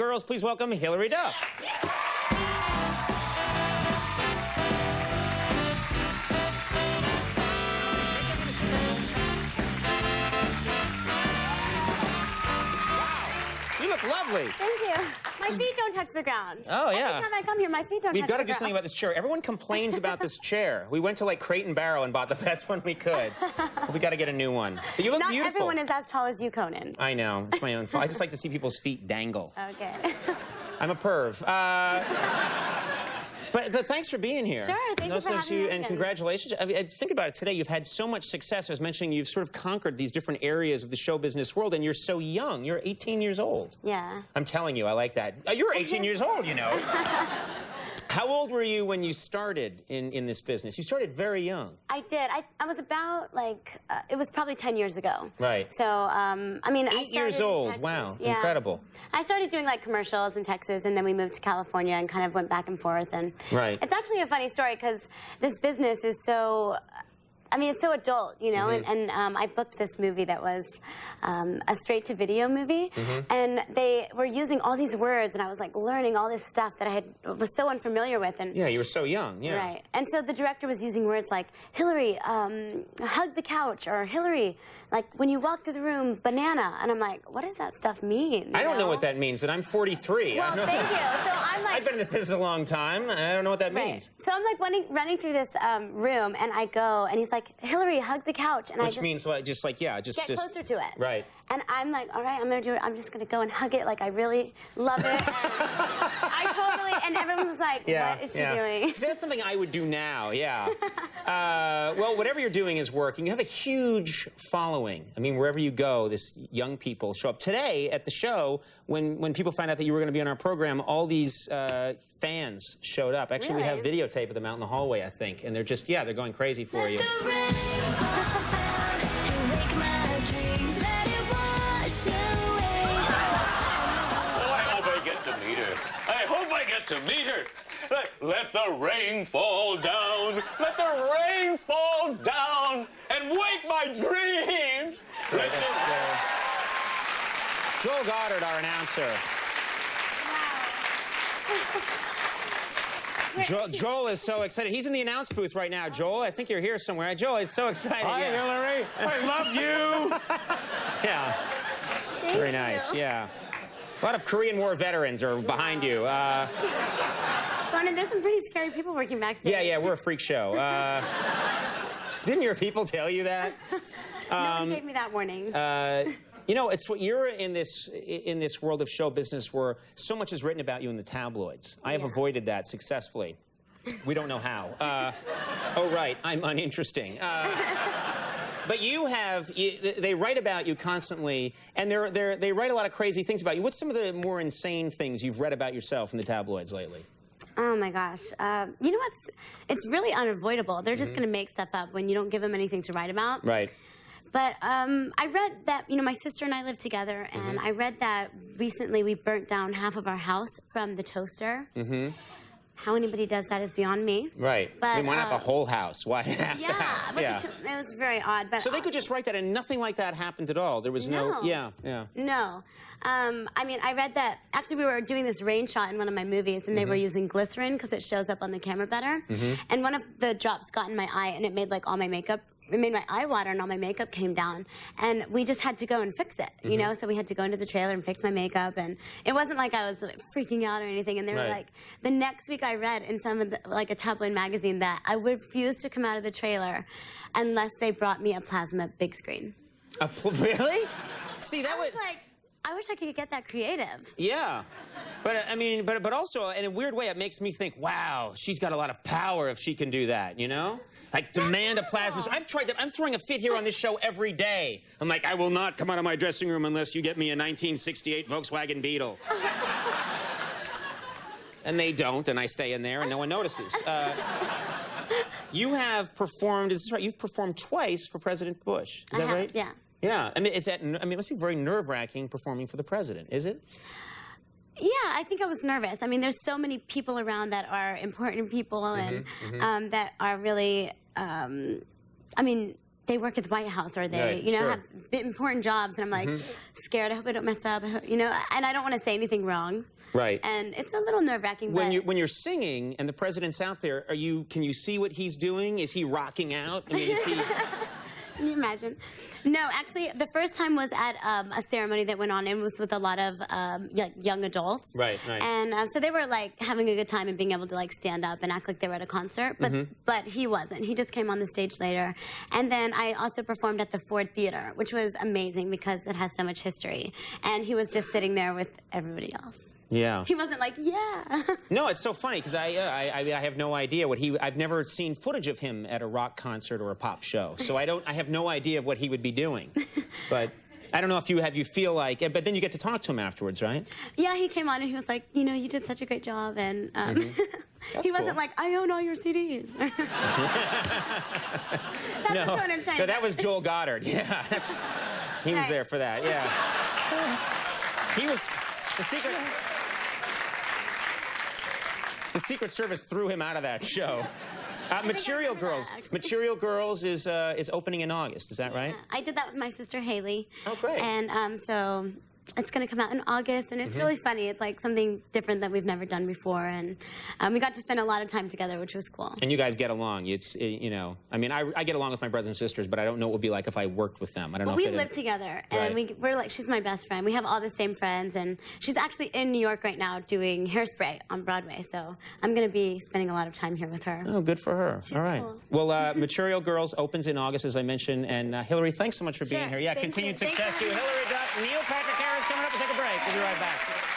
Girls, please welcome Hilary Duff. You look lovely. Thank you. My feet don't touch the ground. Oh, yeah. Every time I come here, my feet don't touch the ground. We've got to do something about this chair. Everyone complains about this chair. We went to, like, Crate and Barrel and bought the best one we could. But we got to get a new one. But you look Not beautiful. everyone is as tall as you, Conan. I know. It's my own fault. I just like to see people's feet dangle. Okay. I'm a perv. But thanks for being here. Sure, thank you for having me. And congratulations. I mean, think about it today. You've had so much success. I was mentioning you've sort of conquered these different areas of the show business world, and you're so young. You're 18 years old. Yeah. I'm telling you, I like that. You're 18 years old, you know. How old were you when you started in this business? You started very young. I did. I was about, like, it was probably 10 years ago. Right. So, I mean, 8 years old. Wow. Yeah. Incredible. I started doing, like, commercials in Texas, and then we moved to California and kind of went back and forth. And right. It's actually a funny story because this business is so... I mean, it's so adult, you know, and I booked this movie that was a straight-to-video movie, and they were using all these words, and I was, like, learning all this stuff that was so unfamiliar with. And yeah, you were so young, yeah. Right. And so the director was using words like, Hilary, hug the couch, or Hilary, like, when you walk through the room, banana. And I'm like, what does that stuff mean? I don't know what that means, and I'm 43. Well, thank you. So I'm like... I've been in this business a long time. I don't know what that means. So I'm, like, running through this room, and I go, and he's like, Hilary, hug the couch. And Which means what? Just like, yeah, just... Get closer to it. Right. And I'm like, all right, I'm going to do it. I'm just going to go and hug it like I really love it. And I totally... And everyone was like, what is she doing? See, that's something I would do now, yeah. Well, whatever you're doing is working. You have a huge following. I mean, wherever you go, this young people show up. Today, at the show, when people found out that you were going to be on our program, all these fans showed up. Actually, we have videotape of them out in the hallway, I think. And they're just, yeah, they're going crazy for you. To meet her. Let the rain fall down. Let the rain fall down and wake my dreams. Joel Goddard, our announcer. Wow. Joel is so excited. He's in the announce booth right now. Joel, I think you're here somewhere. Joel is so excited. Hi, Hilary. I love you. Yeah. Very nice. Yeah. A lot of Korean War veterans are behind you. Conan, there's some pretty scary people working backstage. Yeah, we're a freak show. Didn't your people tell you that? No one gave me that warning. You know, it's what you're in this world of show business where so much is written about you in the tabloids. I have avoided that successfully. We don't know how. Oh, right, I'm uninteresting. But they write about you constantly, and they write a lot of crazy things about you. What's some of the more insane things you've read about yourself in the tabloids lately? Oh, my gosh. You know what's... It's really unavoidable. They're just going to make stuff up when you don't give them anything to write about. Right. But I read that, you know, my sister and I live together, and I read that recently we burnt down half of our house from the toaster. How anybody does that is beyond me. Right. But, I mean, why not the whole house? Why half the house? But it was very odd. But so they could just write that, and nothing like that happened at all. There was no. Yeah. No. I mean, I read that. Actually, we were doing this rain shot in one of my movies, and they were using glycerin because it shows up on the camera better. And one of the drops got in my eye, and it made like all my makeup. It made my eye water, and all my makeup came down. And we just had to go and fix it, you know? So we had to go into the trailer and fix my makeup. And it wasn't like I was like, freaking out or anything. And they were like, the next week I read in some of the, like a tabloid magazine that I would refuse to come out of the trailer unless they brought me a plasma big screen. Really? See, that would... like, I wish I could get that creative. Yeah. But, I mean, but also, in a weird way, it makes me think, wow, she's got a lot of power if she can do that, you know? Like, demand a plasma... I've tried that. I'm throwing a fit here on this show every day. I'm like, I will not come out of my dressing room unless you get me a 1968 Volkswagen Beetle. And they don't, and I stay in there, and no one notices. You have performed... Is this right? You've performed twice for President Bush. Is that right? Yeah. Yeah. I mean, it must be very nerve-wracking performing for the president, is it? Yeah, I think I was nervous. I mean, there's so many people around that are important people and that are really, I mean, they work at the White House or they, Right, you know, sure. have important jobs, and I'm like scared. I hope I don't mess up. You know, and I don't want to say anything wrong. Right. And it's a little nerve-wracking. When you're singing and the president's out there, can you see what he's doing? Is he rocking out? I mean, is he? Can you imagine? No, actually, the first time was at a ceremony that went on and was with a lot of young adults. Right. And so they were like having a good time and being able to like stand up and act like they were at a concert. But he wasn't. He just came on the stage later. And then I also performed at the Ford Theater, which was amazing because it has so much history. And he was just sitting there with everybody else. Yeah. He wasn't like, yeah. No, it's so funny because I have no idea what I've never seen footage of him at a rock concert or a pop show, so I have no idea of what he would be doing. But I don't know if you feel like, but then you get to talk to him afterwards, right? Yeah, he came on and he was like, you know, you did such a great job, and he wasn't cool. like, I own all your CDs. That's No, what Conan tried no, to that do. was Joel Goddard. Yeah, he was Right. there for that. Yeah, he was the secret. The Secret Service threw him out of that show. Material Girls. actually. Material Girls is opening in August. Is that right? Yeah, I did that with my sister Haley. Oh, great. And so it's going to come out in August, and it's really funny. It's like something different that we've never done before, and we got to spend a lot of time together, which was cool. And you guys get along. You know, I mean, I get along with my brothers and sisters, but I don't know what it would be like if I worked with them. I don't know. We if live together, and Right. we're like, she's my best friend. We have all the same friends, and she's actually in New York right now doing Hairspray on Broadway. So I'm going to be spending a lot of time here with her. Oh, good for her. All right. cool. Well, Material Girls opens in August, as I mentioned, and Hilary, thanks so much for being Sure. here. Yeah, Thank continued you. Thank success to you. you. Hilary Duff, Neil Patrick Harris coming up. We'll take a break. We'll be right back.